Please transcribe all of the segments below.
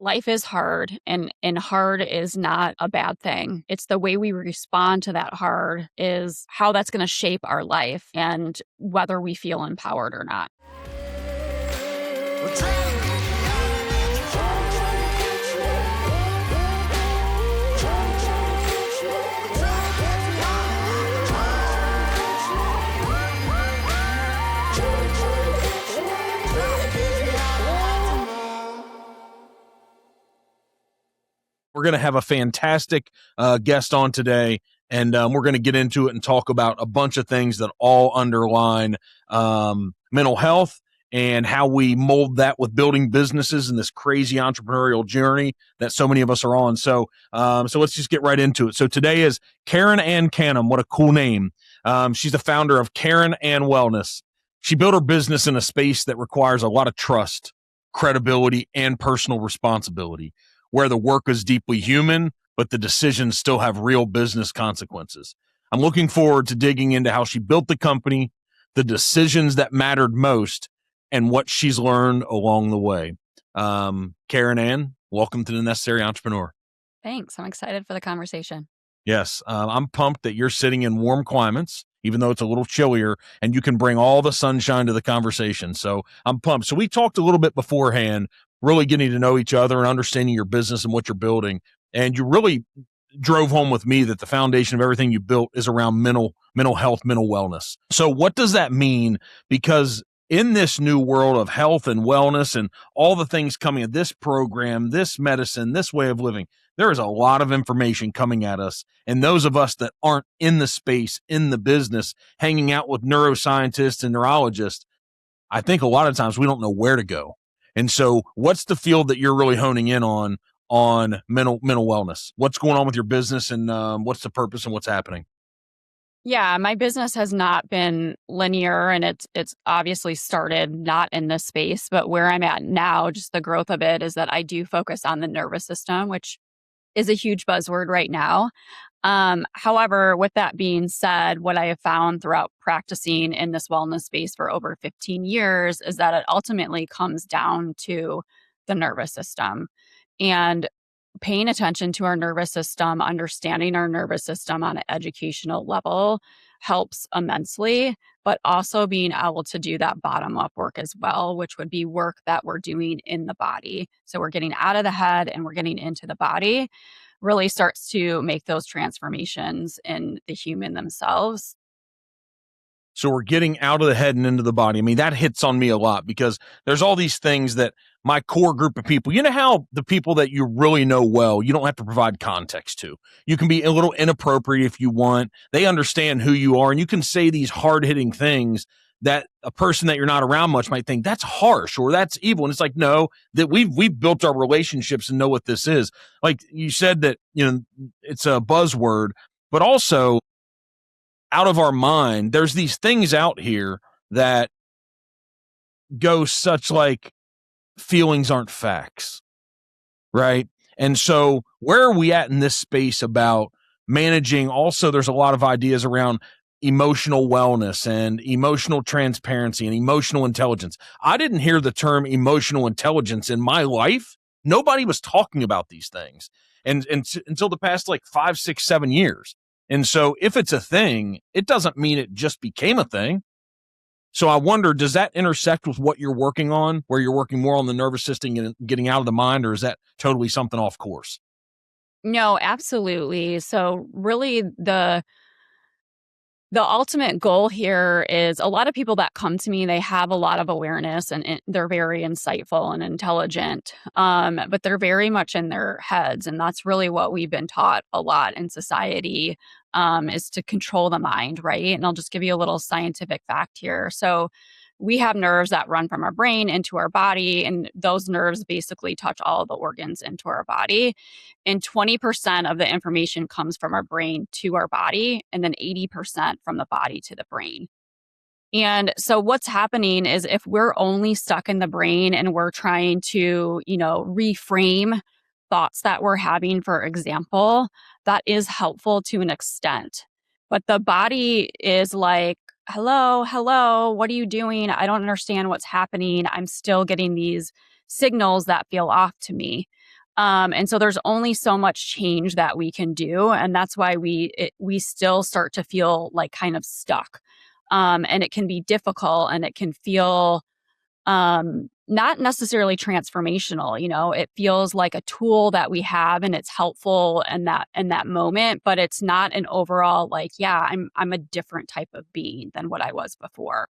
Life is hard, and hard is not a bad thing. It's the way we respond to that hard is how that's going to shape our life and whether we feel empowered or not. We're going to have a fantastic guest on today, and we're going to get into it and talk about a bunch of things that all underline mental health and how we mold that with building businesses in this crazy entrepreneurial journey that so many of us are on. So let's just get right into it. So today is Karen Ann Canham. What a cool name. She's the founder of Karen Ann Wellness. She built her business in a space that requires a lot of trust, credibility, and personal responsibility, where the work is deeply human, but the decisions still have real business consequences. I'm looking forward to digging into how she built the company, the decisions that mattered most, and what she's learned along the way. Karen Ann, welcome to The Necessary Entrepreneur. Thanks. I'm excited for the conversation. Yes, I'm pumped that you're sitting in warm climates, even though it's a little chillier, and you can bring all the sunshine to the conversation. So I'm pumped. So we talked a little bit beforehand, really getting to know each other and understanding your business and what you're building. And you really drove home with me that the foundation of everything you built is around mental health, mental wellness. So what does that mean? Because in this new world of health and wellness and all the things coming at this program, this medicine, this way of living, there is a lot of information coming at us. And those of us that aren't in the space, in the business, hanging out with neuroscientists and neurologists, I think a lot of times we don't know where to go. And so what's the field that you're really honing in on mental wellness? What's going on with your business, and what's the purpose and what's happening? Yeah, my business has not been linear, and it's obviously started not in this space, but where I'm at now, just the growth of it is that I do focus on the nervous system, which is a huge buzzword right now. However, with that being said, what I have found throughout practicing in this wellness space for over 15 years is that it ultimately comes down to the nervous system and paying attention to our nervous system, understanding our nervous system on an educational level helps immensely, but also being able to do that bottom up work as well, which would be work that we're doing in the body. So we're getting out of the head and we're getting into the body, really starts to make those transformations in the human themselves. So we're getting out of the head and into the body. I mean, that hits on me a lot because there's all these things that my core group of people, you know how the people that you really know well, you don't have to provide context to. You can be a little inappropriate if you want. They understand who you are, and you can say these hard-hitting things that a person that you're not around much might think that's harsh or that's evil. And it's like, no, that we've built our relationships and know what this is. Like you said that, it's a buzzword, but also out of our mind, there's these things out here that go such like feelings aren't facts, right? And so where are we at in this space about managing? Also, there's a lot of ideas around emotional wellness and emotional transparency and emotional intelligence. I didn't hear the term emotional intelligence in my life. Nobody was talking about these things and until the past like 5, 6, 7 years. And so if it's a thing, it doesn't mean it just became a thing. So I wonder, does that intersect with what you're working on, where you're working more on the nervous system and getting out of the mind, or is that totally something off course? No, absolutely. So really the ultimate goal here is a lot of people that come to me, they have a lot of awareness and they're very insightful and intelligent, but they're very much in their heads. And that's really what we've been taught a lot in society, is to control the mind, right? And I'll just give you a little scientific fact here. So we have nerves that run from our brain into our body, and those nerves basically touch all the organs into our body. And 20% of the information comes from our brain to our body, and then 80% from the body to the brain. And so what's happening is if we're only stuck in the brain and we're trying to, reframe thoughts that we're having, for example, that is helpful to an extent. But the body is like, hello, what are you doing? I don't understand what's happening. I'm still getting these signals that feel off to me. And so there's only so much change that we can do. And that's why we still start to feel like kind of stuck. And it can be difficult and it can feel not necessarily transformational. It feels like a tool that we have and it's helpful in that moment, but it's not an overall like, yeah, I'm a different type of being than what I was before.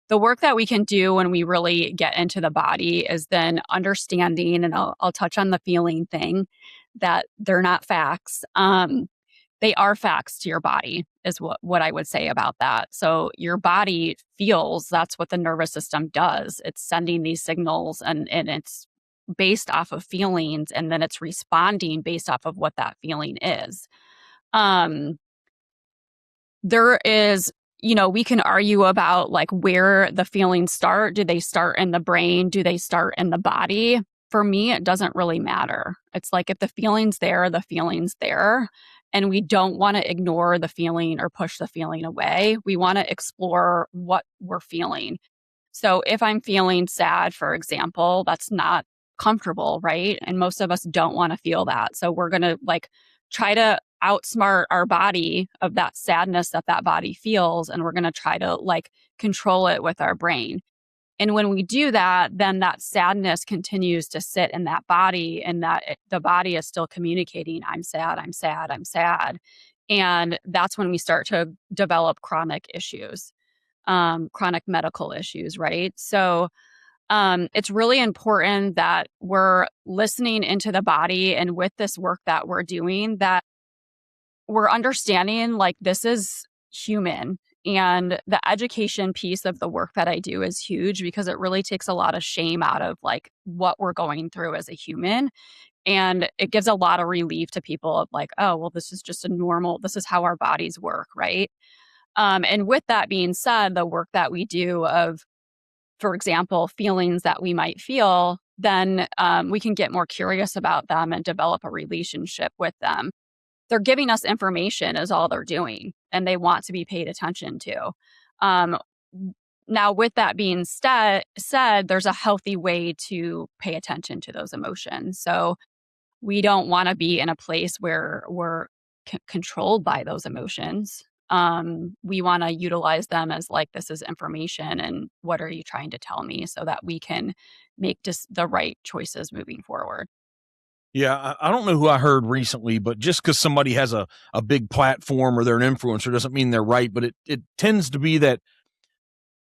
The work that we can do when we really get into the body is then understanding, and I'll touch on the feeling thing, that they're not facts. They are facts to your body, is what I would say about that. So your body feels, that's what the nervous system does. It's sending these signals and it's based off of feelings, and then it's responding based off of what that feeling is. Um, there is, we can argue about like where the feelings start. Do they start in the brain? Do they start in the body? For me, it doesn't really matter. It's like if the feeling's there, the feeling's there. And we don't want to ignore the feeling or push the feeling away. We want to explore what we're feeling. So if I'm feeling sad, for example, that's not comfortable, right? And most of us don't want to feel that. So we're going to like try to outsmart our body of that sadness that body feels. And we're going to try to like control it with our brain. And when we do that, then that sadness continues to sit in that body, and the body is still communicating, I'm sad, I'm sad, I'm sad. And that's when we start to develop chronic issues, chronic medical issues, right? So it's really important that we're listening into the body, and with this work that we're doing, that we're understanding like this is human. And the education piece of the work that I do is huge because it really takes a lot of shame out of like what we're going through as a human. And it gives a lot of relief to people of like, oh, well, this is just this is how our bodies work, right? And with that being said, the work that we do of, for example, feelings that we might feel, then we can get more curious about them and develop a relationship with them. They're giving us information is all they're doing, and they want to be paid attention to. Um, Now, with that being said, there's a healthy way to pay attention to those emotions. So we don't want to be in a place where we're controlled by those emotions. We want to utilize them as like, this is information, and what are you trying to tell me, so that we can make just the right choices moving forward. Yeah, I don't know who I heard recently, but just because somebody has a big platform or they're an influencer doesn't mean they're right. But it tends to be that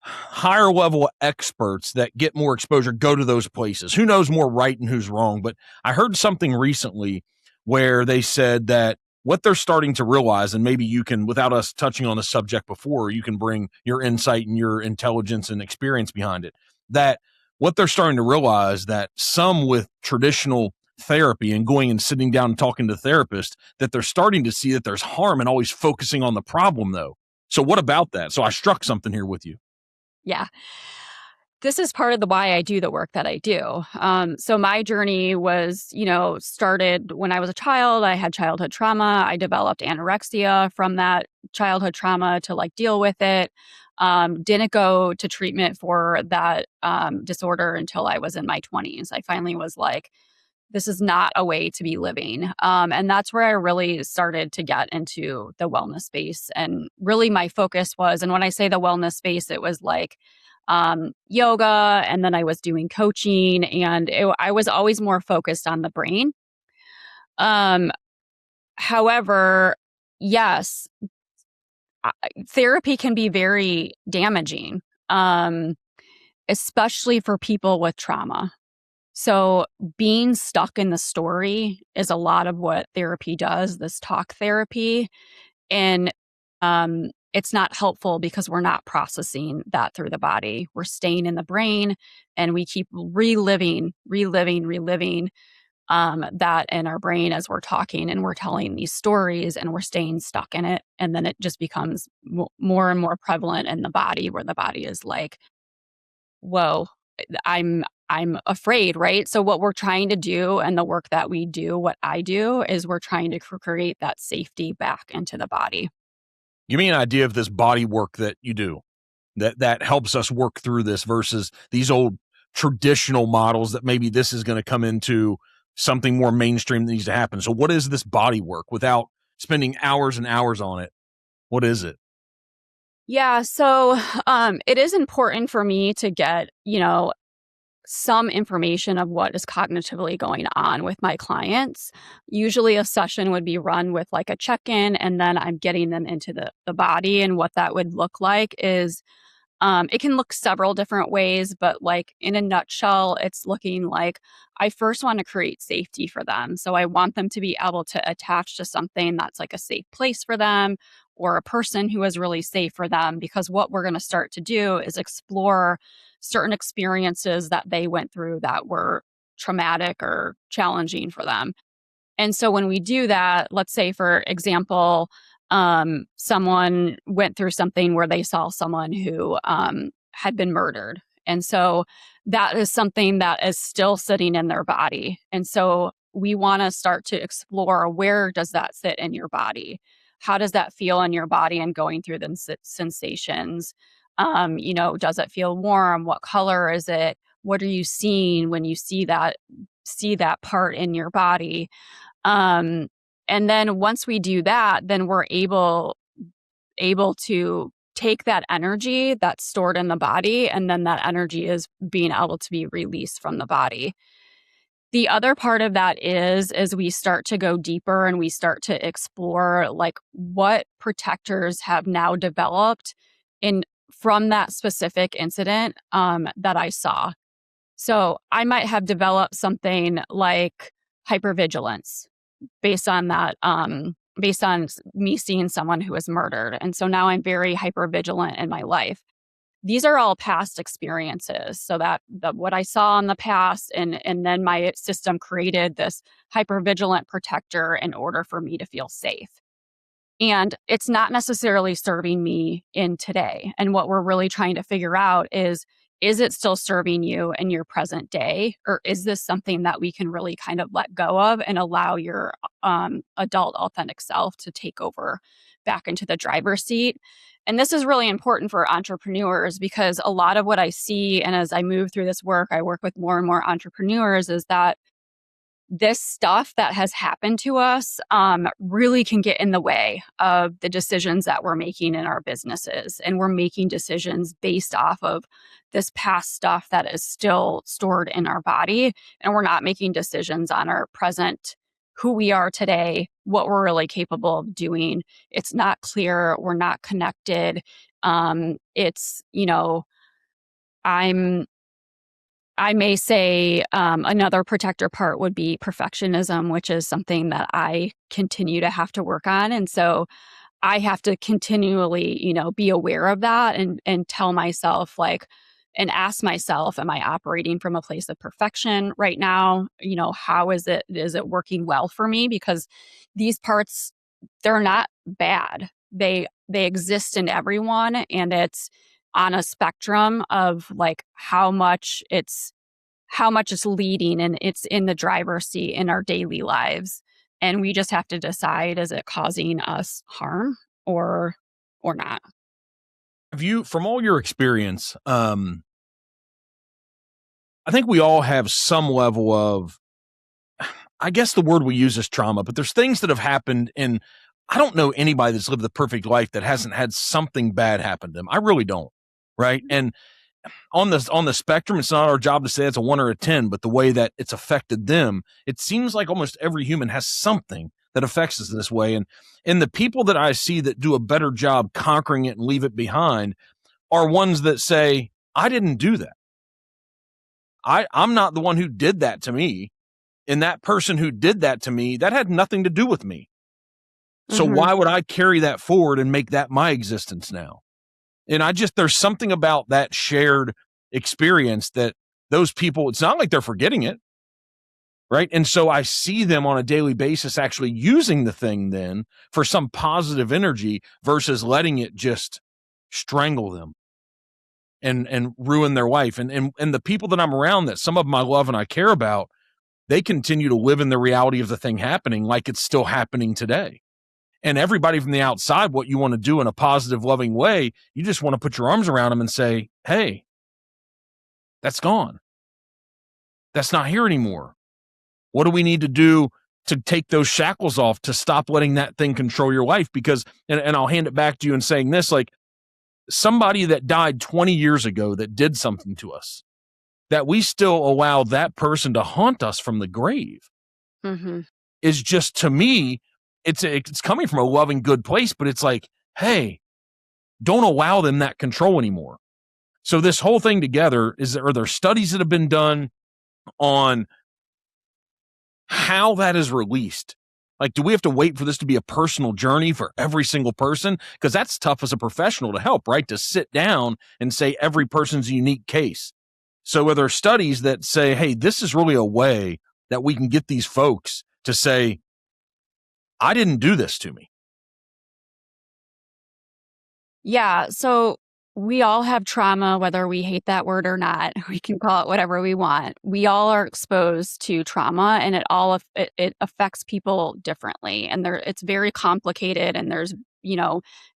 higher level experts that get more exposure go to those places. Who knows more right and who's wrong? But I heard something recently where they said that what they're starting to realize, and maybe you can, without us touching on the subject before, you can bring your insight and your intelligence and experience behind it, that what they're starting to realize that some with traditional therapy and going and sitting down and talking to therapists, that they're starting to see that there's harm in always focusing on the problem though. So what about that? So I struck something here with you. Yeah. This is part of the why I do the work that I do. So my journey was, started when I was a child. I had childhood trauma. I developed anorexia from that childhood trauma to like deal with it. Didn't go to treatment for that disorder until I was in my 20s. I finally was like, this is not a way to be living. And that's where I really started to get into the wellness space. And really my focus was, and when I say the wellness space, it was like yoga, and then I was doing coaching, and I was always more focused on the brain. Um, However, yes, therapy can be very damaging, especially for people with trauma. So being stuck in the story is a lot of what therapy does, this talk therapy. And it's not helpful because we're not processing that through the body. We're staying in the brain, and we keep reliving that in our brain as we're talking, and we're telling these stories, and we're staying stuck in it. And then it just becomes more and more prevalent in the body, where the body is like, whoa, I'm afraid, right? So what we're trying to do, and the work that we do, what I do, is we're trying to create that safety back into the body. Give me an idea of this body work that you do that helps us work through this versus these old traditional models that maybe this is going to come into something more mainstream that needs to happen. So what is this body work without spending hours and hours on it? What is it? Yeah, so it is important for me to get, some information of what is cognitively going on with my clients. Usually a session would be run with like a check-in, and then I'm getting them into the body. And what that would look like is it can look several different ways, but like in a nutshell, it's looking like I first want to create safety for them. So I want them to be able to attach to something that's like a safe place for them, or a person who is really safe for them. Because what we're going to start to do is explore certain experiences that they went through that were traumatic or challenging for them. And so when we do that, let's say, for example, someone went through something where they saw someone who had been murdered. And so that is something that is still sitting in their body. And so we want to start to explore, where does that sit in your body? How does that feel in your body and going through the sensations? Does it feel warm? What color is it? What are you seeing when you see that part in your body? Um, and then once we do that, then we're able to take that energy that's stored in the body, and then that energy is being able to be released from the body. The other part of that is we start to go deeper and we start to explore like what protectors have now developed in from that specific incident that I saw. So I might have developed something like hypervigilance based on that, based on me seeing someone who was murdered. And so now I'm very hypervigilant in my life. These are all past experiences. So that what I saw in the past, and then my system created this hypervigilant protector in order for me to feel safe. And it's not necessarily serving me in today. And what we're really trying to figure out is it still serving you in your present day? Or is this something that we can really kind of let go of and allow your adult authentic self to take over back into the driver's seat? And this is really important for entrepreneurs, because a lot of what I see, and as I move through this work, I work with more and more entrepreneurs, is that this stuff that has happened to us really can get in the way of the decisions that we're making in our businesses. And we're making decisions based off of this past stuff that is still stored in our body. And we're not making decisions on our present, who we are today, what we're really capable of doing. It's not clear. We're not connected. It's, I may say another protector part would be perfectionism, which is something that I continue to have to work on. And so I have to continually, be aware of that, and tell myself, like, and ask myself, am I operating from a place of perfection right now? How is it working well for me? Because these parts, they're not bad. They exist in everyone, and it's on a spectrum of like how much it's leading, and it's in the driver's seat in our daily lives. And we just have to decide, is it causing us harm or not? Have you, from all your experience, I think we all have some level of, I guess the word we use is trauma, but there's things that have happened, and I don't know anybody that's lived the perfect life that hasn't had something bad happen to them. I really don't. Right. And on the spectrum, it's not our job to say it's a 1 or a 10, but the way that it's affected them, it seems like almost every human has something that affects us this way. And the people that I see that do a better job conquering it and leave it behind are ones that say, I didn't do that. I'm not the one who did that to me. And that person who did that to me, that had nothing to do with me. So why would I carry that forward and make that my existence now? And there's something about that shared experience that those people, it's not like they're forgetting it. Right. And so I see them on a daily basis actually using the thing then for some positive energy versus letting it just strangle them and ruin their life. And the people that I'm around, that some of them I love and I care about, they continue to live in the reality of the thing happening like it's still happening today. And everybody from the outside, what you want to do in a positive, loving way, you just want to put your arms around them and say, hey, that's gone. That's not here anymore. What do we need to do to take those shackles off, to stop letting that thing control your life? Because, and I'll hand it back to you in saying this, like, somebody that died 20 years ago that did something to us, that we still allow that person to haunt us from the grave, is just, to me, it's coming from a loving, good place, but it's like, hey, don't allow them that control anymore. So this whole thing together, are there studies that have been done on how that is released? Like, do we have to wait for this to be a personal journey for every single person? Because that's tough as a professional to help, right? To sit down and say every person's a unique case. So are there studies that say, hey, this is really a way that we can get these folks to say, I didn't do this to me? Yeah. So we all have trauma, whether we hate that word or not. We can call it whatever we want. We all are exposed to trauma, and it affects people differently. And it's very complicated, and there's,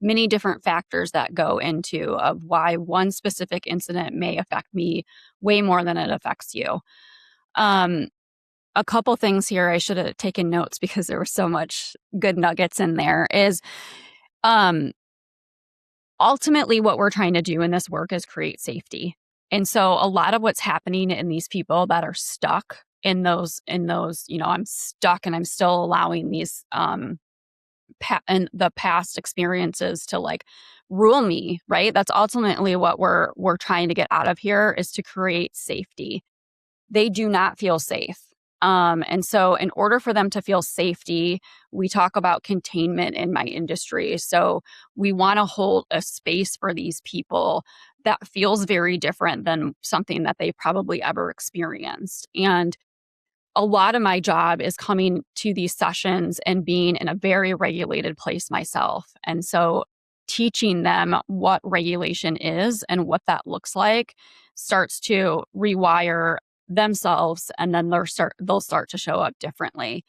many different factors that go into of why one specific incident may affect me way more than it affects you. A couple things here, I should have taken notes because there was so much good nuggets in there, is ultimately what we're trying to do in this work is create safety. And so a lot of what's happening in these people that are stuck in those, I'm stuck and I'm still allowing these and the past experiences to like rule me, right? That's ultimately what we're trying to get out of here, is to create safety. They do not feel safe. And so in order for them to feel safety, we talk about containment in my industry. So we want to hold a space for these people that feels very different than something that they probably ever experienced. And a lot of my job is coming to these sessions and being in a very regulated place myself. And so teaching them what regulation is and what that looks like starts to rewire themselves, and then they'll start to show up differently.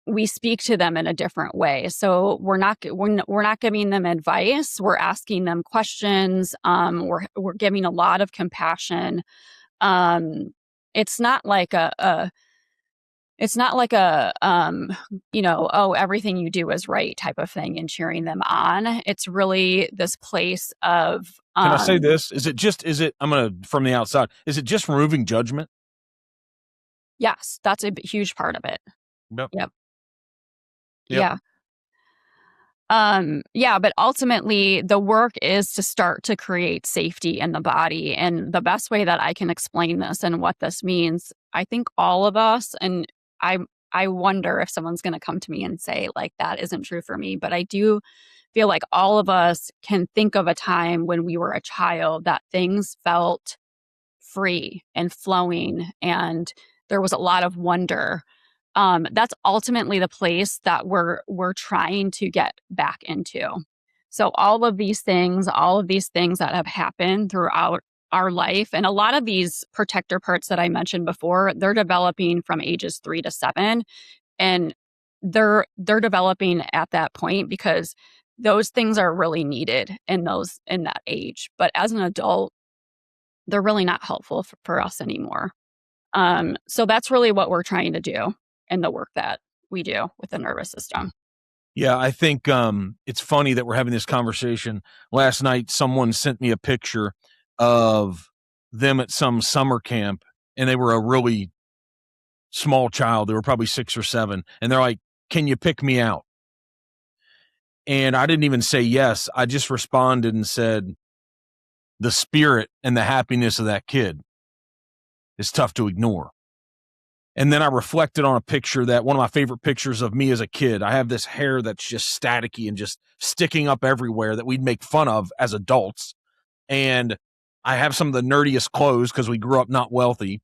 We speak to them in a different way. So we're not giving them advice. We're asking them questions. We're giving a lot of compassion. It's not like oh, everything you do is right type of thing and cheering them on. It's really this place of, can I say this? I'm going to, from the outside, is it just removing judgment? Yes, that's a huge part of it. Yep. Yeah. But ultimately the work is to start to create safety in the body. And the best way that I can explain this and what this means, I think all of us, and I wonder if someone's going to come to me and say like, that isn't true for me, but I do feel like all of us can think of a time when we were a child that things felt free and flowing and there was a lot of wonder. That's ultimately the place that we're trying to get back into. So all of these things that have happened throughout our life, and a lot of these protector parts that I mentioned before, they're developing from ages 3 to 7, and they're developing at that point because those things are really needed in that age. But as an adult, they're really not helpful for us anymore. So that's really what we're trying to do in the work that we do with the nervous system. Yeah, I think it's funny that we're having this conversation. Last night, someone sent me a picture of them at some summer camp, and they were a really small child. They were probably 6 or 7, and they're like, "Can you pick me out?" And I didn't even say yes. I just responded and said, the spirit and the happiness of that kid is tough to ignore. And then I reflected on a picture, that one of my favorite pictures of me as a kid. I have this hair that's just staticky and just sticking up everywhere that we'd make fun of as adults. And I have some of the nerdiest clothes because we grew up not wealthy.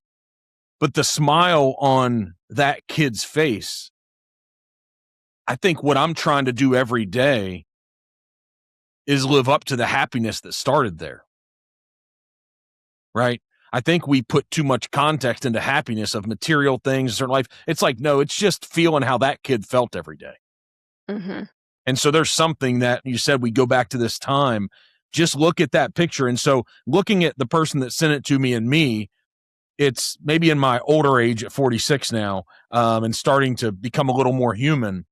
But the smile on that kid's face, I think what I'm trying to do every day is live up to the happiness that started there. Right? I think we put too much context into happiness of material things, certain life. It's like, no, it's just feeling how that kid felt every day. Mm-hmm. And so there's something that you said, we go back to this time, just look at that picture. And so looking at the person that sent it to me and me, it's maybe in my older age at 46 now, and starting to become a little more human,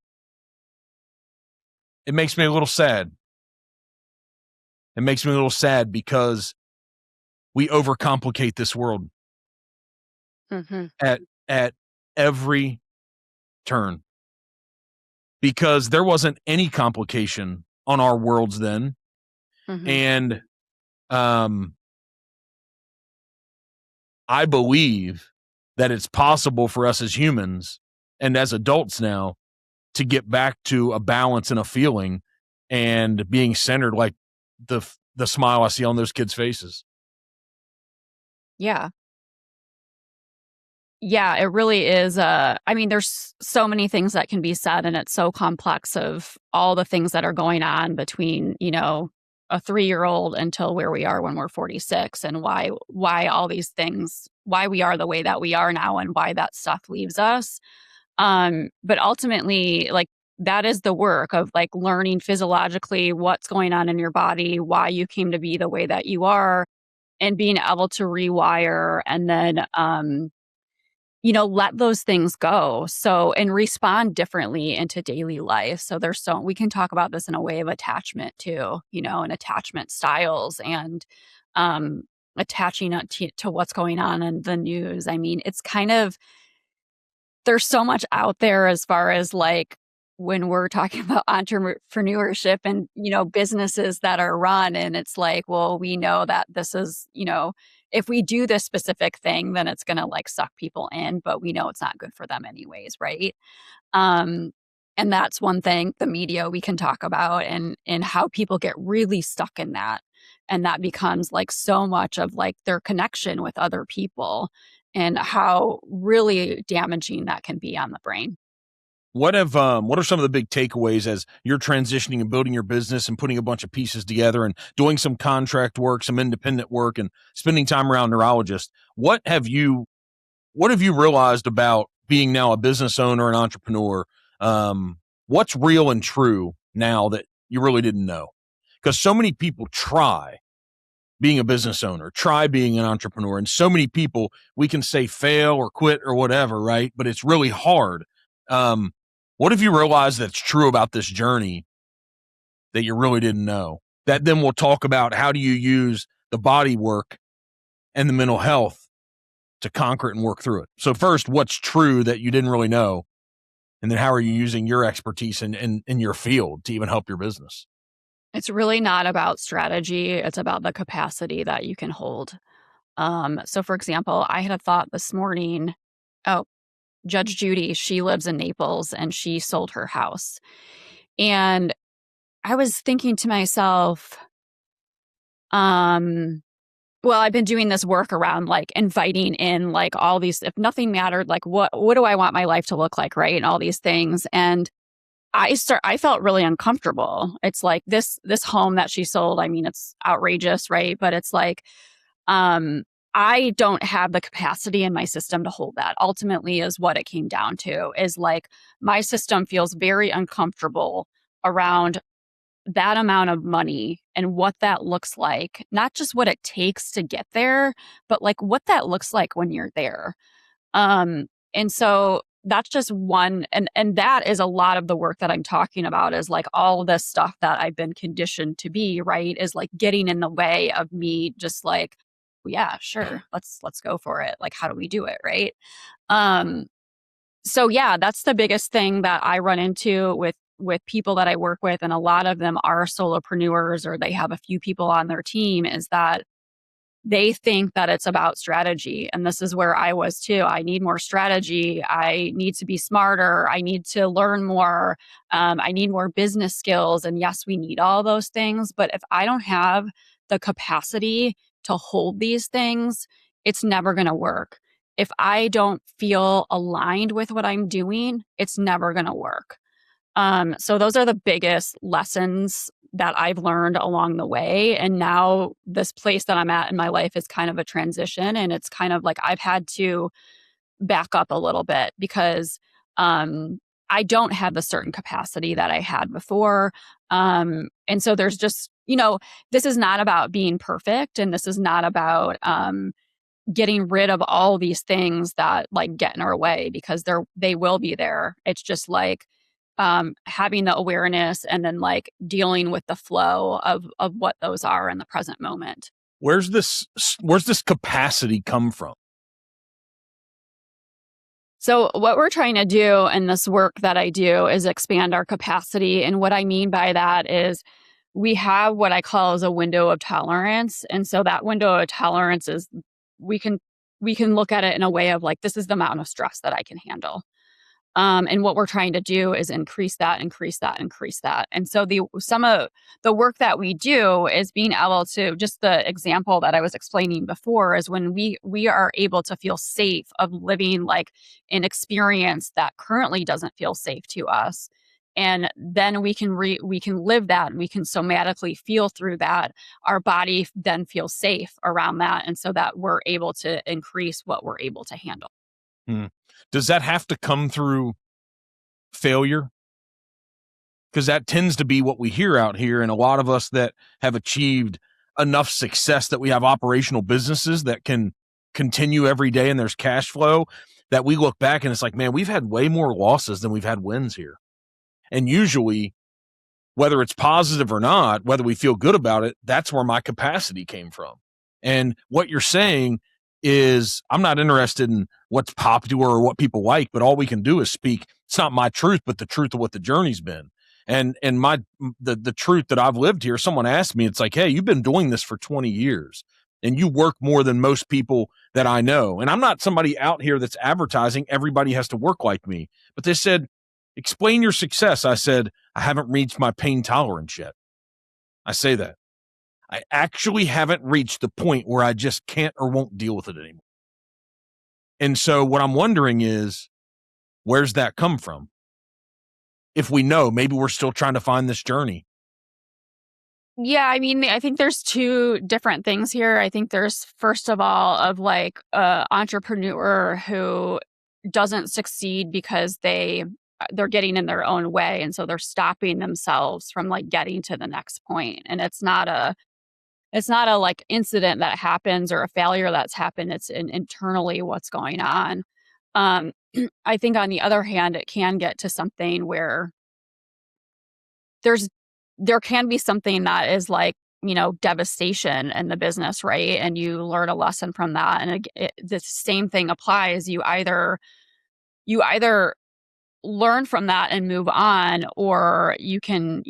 it makes me a little sad. It makes me a little sad because we overcomplicate this world Mm-hmm. at every turn, because there wasn't any complication on our worlds then. Mm-hmm. And I believe that it's possible for us as humans and as adults now to get back to a balance and a feeling and being centered, like the smile I see on those kids' faces. Yeah. Yeah, it really is. I mean, there's so many things that can be said, and it's so complex of all the things that are going on between, a 3-year-old until where we are when we're 46, and why all these things, why we are the way that we are now, and why that stuff leaves us. But ultimately, like, that is the work of like learning physiologically what's going on in your body, why you came to be the way that you are, and being able to rewire and then let those things go. So, and respond differently into daily life. So we can talk about this in a way of attachment too, and attachment styles and um, attaching it to what's going on in the news. I mean, it's kind of, there's so much out there as far as like when we're talking about entrepreneurship and, businesses that are run. And it's like, well, we know that this is, if we do this specific thing, then it's going to like suck people in, but we know it's not good for them anyways. Right. Um, and that's one thing, the media we can talk about and how people get really stuck in that. And that becomes like so much of like their connection with other people and how really damaging that can be on the brain. What are some of the big takeaways as you're transitioning and building your business and putting a bunch of pieces together and doing some contract work, some independent work, and spending time around neurologists? What have you realized about being now a business owner and entrepreneur? What's real and true now that you really didn't know? Because so many people try being a business owner, try being an entrepreneur, and so many people, we can say fail or quit or whatever, right? But it's really hard. Um, what have you realized that's true about this journey that you really didn't know? That then we'll talk about how do you use the body work and the mental health to conquer it and work through it. So first, what's true that you didn't really know? And then how are you using your expertise in your field to even help your business? It's really not about strategy. It's about the capacity that you can hold. So for example, I had a thought this morning. Oh, Judge Judy, she lives in Naples and she sold her house. And I was thinking to myself, um, well, I've been doing this work around like inviting in like all these, if nothing mattered, like what do I want my life to look like, right? And all these things. And I felt really uncomfortable. It's like this home that she sold, I mean, it's outrageous, right? But it's like, um, I don't have the capacity in my system to hold that. Ultimately is what it came down to, is like my system feels very uncomfortable around that amount of money and what that looks like, not just what it takes to get there, but like what that looks like when you're there. And so that's just one, and that is a lot of the work that I'm talking about, is like all this stuff that I've been conditioned to be, right, is like getting in the way of me just like, yeah, sure, let's go for it. Like, how do we do it, right? Um so yeah, that's the biggest thing that I run into with people that I work with, and a lot of them are solopreneurs or they have a few people on their team, is that they think that it's about strategy. And this is where I was too. I need more strategy. I need to be smarter. I need to learn more. I need more business skills. And yes, we need all those things. But if I don't have the capacity to hold these things, it's never going to work. If I don't feel aligned with what I'm doing, it's never going to work. So those are the biggest lessons that I've learned along the way. And now this place that I'm at in my life is kind of a transition. And it's kind of like I've had to back up a little bit because I don't have the certain capacity that I had before. And so there's just, this is not about being perfect. And this is not about, getting rid of all these things that like get in our way, because they will be there. It's just like having the awareness and then like dealing with the flow of what those are in the present moment. Where's this capacity come from? So what we're trying to do in this work that I do is expand our capacity. And what I mean by that is we have what I call as a window of tolerance. And so that window of tolerance is we can we can look at it in a way of like, this is the amount of stress that I can handle. And what we're trying to do is increase that, increase that, increase that. And so some of the work that we do is being able to, just the example that I was explaining before, is when we are able to feel safe of living like an experience that currently doesn't feel safe to us. And then we can live that, and we can somatically feel through that. Our body then feels safe around that. And so that we're able to increase what we're able to handle. Hmm. Does that have to come through failure? Because that tends to be what we hear out here. And a lot of us that have achieved enough success that we have operational businesses that can continue every day and there's cash flow, that we look back and it's like, man, we've had way more losses than we've had wins here. And usually, whether it's positive or not, whether we feel good about it, that's where my capacity came from. And what you're saying is, I'm not interested in what's popular or what people like, but all we can do is speak. It's not my truth, but the truth of what the journey's been. And the truth that I've lived here. Someone asked me, it's like, hey, you've been doing this for 20 years and you work more than most people that I know. And I'm not somebody out here that's advertising everybody has to work like me. But they said, explain your success. I said, I haven't reached my pain tolerance yet. I say that. I actually haven't reached the point where I just can't or won't deal with it anymore. And so what I'm wondering is, where's that come from? If we know, maybe we're still trying to find this journey. Yeah, I mean, I think there's two different things here. I think there's, first of all, of like a entrepreneur who doesn't succeed because they're getting in their own way, and so they're stopping themselves from like getting to the next point. And it's not a like incident that happens or a failure that's happened. It's internally what's going on. Um, I think on the other hand, it can get to something where there's there can be something that is like, devastation in the business, right? And you learn a lesson from that. And the same thing applies. You either learn from that and move on, or you can,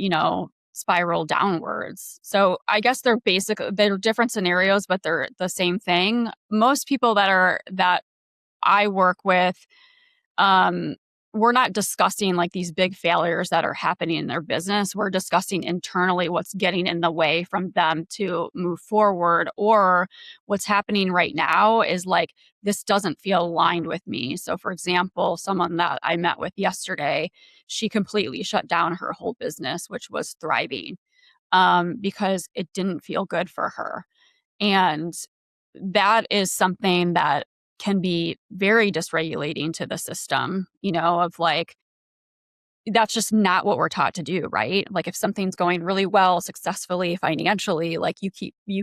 spiral downwards. So I guess they're different scenarios, but they're the same thing. Most people that I work with, um, we're not discussing like these big failures that are happening in their business. We're discussing internally what's getting in the way from them to move forward, or what's happening right now is like, this doesn't feel aligned with me. So, for example, someone that I met with yesterday, she completely shut down her whole business, which was thriving, because it didn't feel good for her. And that is something that can be very dysregulating to the system, of like, that's just not what we're taught to do, right? Like if something's going really well, successfully, financially, like you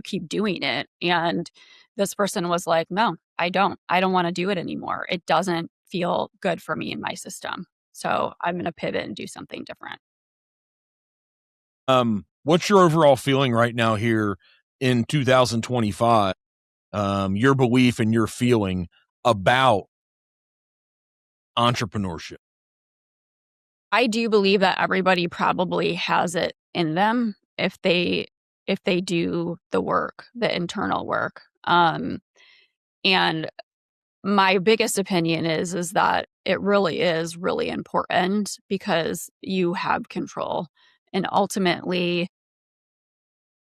keep doing it. And this person was like, no, I don't want to do it anymore. It doesn't feel good for me in my system. So I'm going to pivot and do something different. What's your overall feeling right now here in 2025? Your belief and your feeling about entrepreneurship. I do believe that everybody probably has it in them if they do the work, the internal work. And my biggest opinion is that it really is really important, because you have control. And ultimately,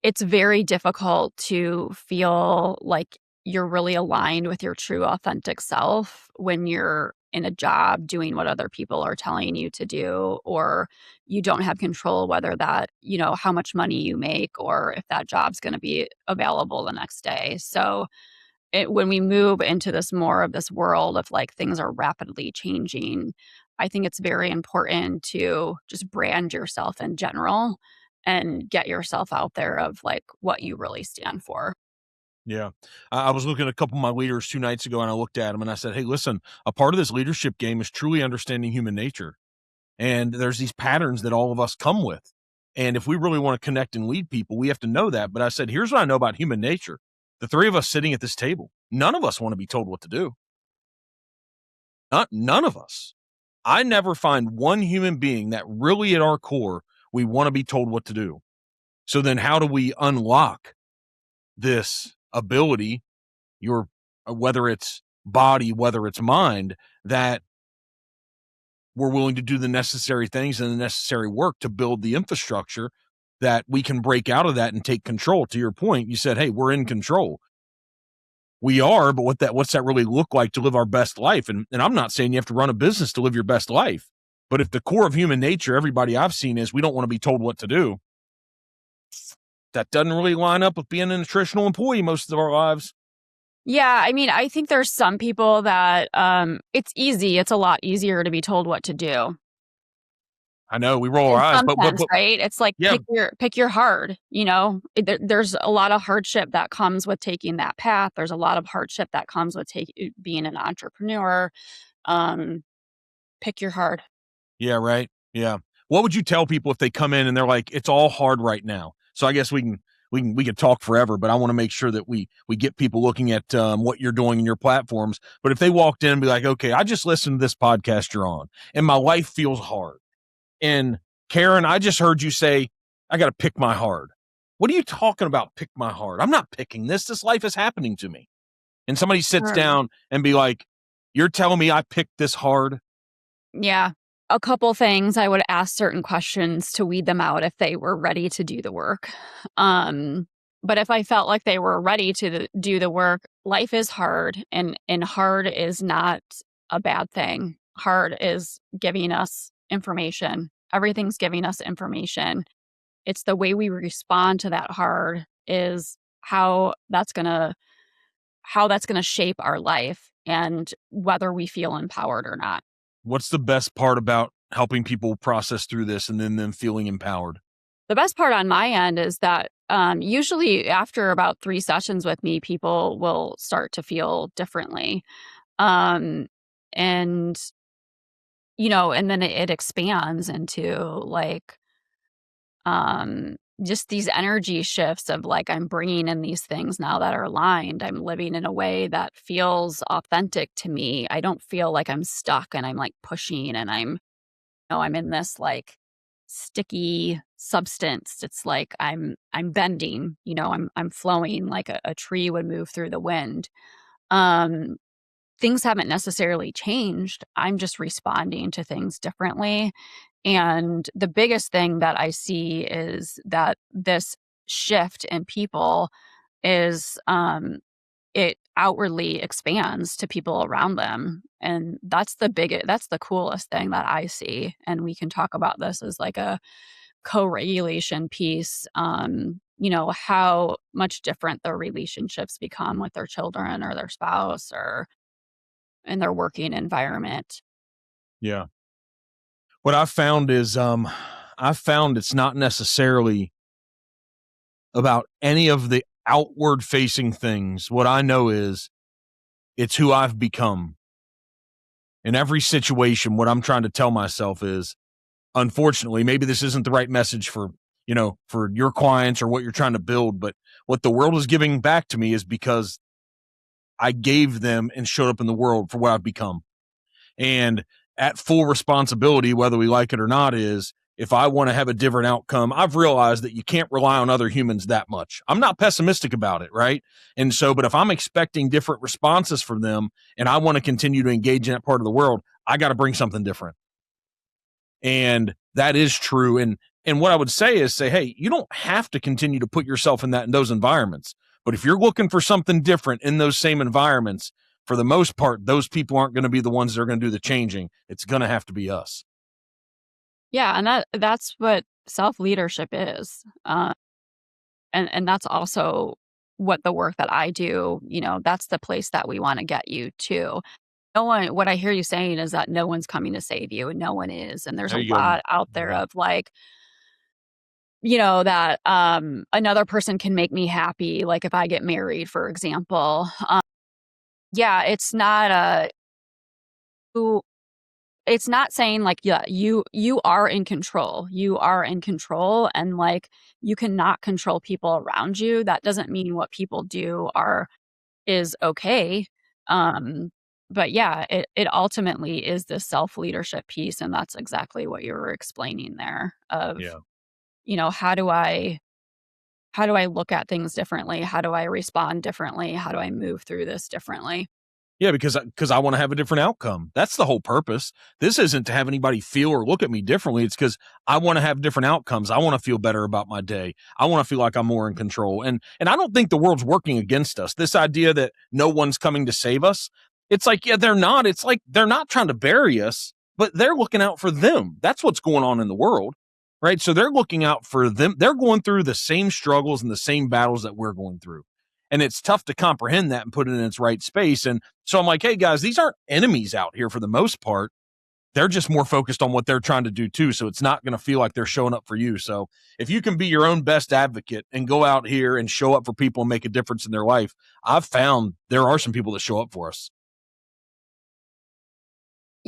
it's very difficult to feel like you're really aligned with your true authentic self when you're in a job doing what other people are telling you to do, or you don't have control whether that, how much money you make, or if that job's going to be available the next day. So when we move into this more of this world of like things are rapidly changing, I think it's very important to just brand yourself in general and get yourself out there of like what you really stand for. Yeah. I was looking at a couple of my leaders 2 nights ago and I looked at them and I said, hey, listen, a part of this leadership game is truly understanding human nature. And there's these patterns that all of us come with. And if we really want to connect and lead people, we have to know that. But I said, here's what I know about human nature. The three of us sitting at this table, none of us want to be told what to do. None of us. I never find one human being that really at our core, we want to be told what to do. So then how do we unlock this ability, your whether it's body, whether it's mind, that we're willing to do the necessary things and the necessary work to build the infrastructure that we can break out of that and take control. To your point, you said, hey, we're in control. We are, but what's that really look like to live our best life? And I'm not saying you have to run a business to live your best life, but if the core of human nature, everybody I've seen, is we don't want to be told what to do, that doesn't really line up with being a nutritional employee most of our lives. Yeah, I mean, I think there's some people that it's easy. It's a lot easier to be told what to do. I know we roll our In eyes, some but sense, right? It's like yeah, pick your hard, you know? There's a lot of hardship that comes with taking that path. There's a lot of hardship that comes with being an entrepreneur. Um, pick your hard. yeah, right, yeah. What would you tell people if they come in and they're like, it's all hard right now? So I guess we can talk forever, but I want to make sure that we get people looking at what you're doing in your platforms. But if they walked in and be like, okay, I just listened to this podcast you're on, and my life feels hard. And Karen, I just heard you say, I got to pick my hard. What are you talking about? Pick my hard. I'm not picking this. This life is happening to me. And somebody sits Sure. down and be like, you're telling me I picked this hard? Yeah. A couple things I would ask certain questions to weed them out if they were ready to do the work. Um, but if I felt like they were ready to do the work, life is hard, and hard is not a bad thing. Hard is giving us information. Everything's giving us information. It's the way we respond to that hard is how that's gonna shape our life and whether we feel empowered or not. What's the best part about helping people process through this and then them feeling empowered? The best part on my end is that, usually after about 3 sessions with me, people will start to feel differently. Um, and, and then it expands into, like, just these energy shifts of, like, I'm bringing in these things now that are aligned. I'm living in a way that feels authentic to me. I don't feel like I'm stuck and I'm, like, pushing and I'm in this, like, sticky substance. It's like I'm bending, I'm flowing like a tree would move through the wind. Um, things haven't necessarily changed. I'm just responding to things differently. And the biggest thing that I see is that this shift in people is it outwardly expands to people around them. And that's the coolest thing that I see. And we can talk about this as like a co-regulation piece. How much different their relationships become with their children or their spouse or in their working environment. Yeah. What I've found is I've found it's not necessarily about any of the outward facing things. What I know is it's who I've become. In every situation, what I'm trying to tell myself is, unfortunately, maybe this isn't the right message for, for your clients or what you're trying to build, but what the world is giving back to me is because I gave them and showed up in the world for what I've become. And at full responsibility, whether we like it or not, is if I want to have a different outcome, I've realized that you can't rely on other humans that much. I'm not pessimistic about it, right? And so, but if I'm expecting different responses from them and I want to continue to engage in that part of the world, I got to bring something different. And that is true. And what I would say is hey, you don't have to continue to put yourself in those environments. But if you're looking for something different in those same environments, for the most part, those people aren't going to be the ones that are going to do the changing. It's going to have to be us. Yeah, and that's what self-leadership is. And that's also what the work that I do, that's the place that we wanna get you to. No one what I hear you saying is that no one's coming to save you, and no one is, and there's There a you go. lot out there Yeah. of, like, that another person can make me happy, like if I get married, for example. Yeah, who- it's not saying like, yeah, you are in control. You are in control, and like you cannot control people around you. That doesn't mean what people do are is okay. Um, but yeah, it ultimately is this self-leadership piece, and that's exactly what you were explaining there of, Yeah. how do I look at things differently? How do I respond differently? How do I move through this differently? Yeah, because I want to have a different outcome. That's the whole purpose. This isn't to have anybody feel or look at me differently. It's because I want to have different outcomes. I want to feel better about my day. I want to feel like I'm more in control. And I don't think the world's working against us. This idea that no one's coming to save us, it's like, yeah, they're not. It's like they're not trying to bury us, but they're looking out for them. That's what's going on in the world, right? So they're looking out for them. They're going through the same struggles and the same battles that we're going through. And it's tough to comprehend that and put it in its right space. And so I'm like, hey, guys, these aren't enemies out here for the most part. They're just more focused on what they're trying to do too. So it's not going to feel like they're showing up for you. So if you can be your own best advocate and go out here and show up for people and make a difference in their life, I've found there are some people that show up for us.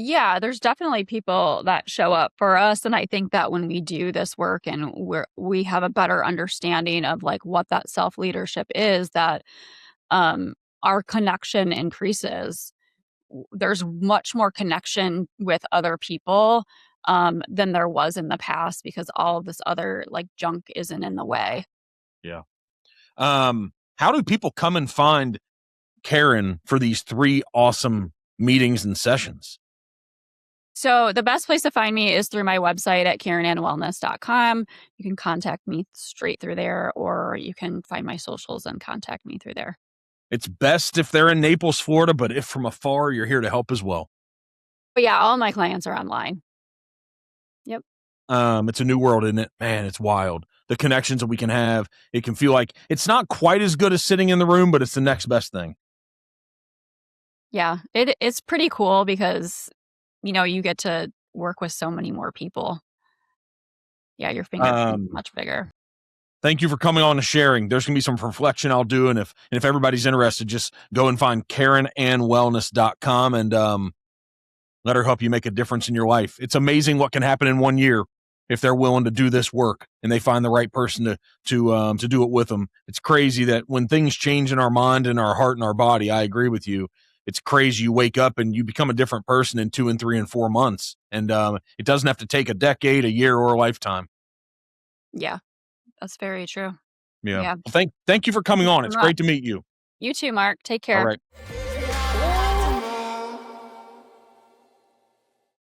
Yeah, there's definitely people that show up for us, and I think that when we do this work and we have a better understanding of like what that self-leadership is, that um our connection increases. There's much more connection with other people than there was in the past because all of this other like junk isn't in the way. Yeah. How do people come and find Karen for these 3 awesome meetings and sessions? So the best place to find me is through my website at karenannwellness.com. You can contact me straight through there, or you can find my socials and contact me through there. It's best if they're in Naples, Florida, but if from afar, you're here to help as well. But yeah, all my clients are online. Yep. It's a new world, isn't it? Man, it's wild. The connections that we can have. It can feel like it's not quite as good as sitting in the room, but it's the next best thing. Yeah, it's pretty cool because, you get to work with so many more people. Yeah, your fingerprint's Um, much bigger. Thank you for coming on and sharing. There's gonna be some reflection I'll do, and if everybody's interested, just go and find KarenAnnWellness.com and let her help you make a difference in your life. It's amazing what can happen in 1 year if they're willing to do this work and they find the right person to do it with them. It's crazy that when things change in our mind and our heart and our body, I agree with you. It's crazy. You wake up and you become a different person in 2 and 3 and 4 months, and it doesn't have to take a decade, a year, or a lifetime. Yeah, that's very true. Yeah. Yeah. Well, thank you for coming Thank you on. so It's much. great to meet you. You too, Mark. Take All care. right.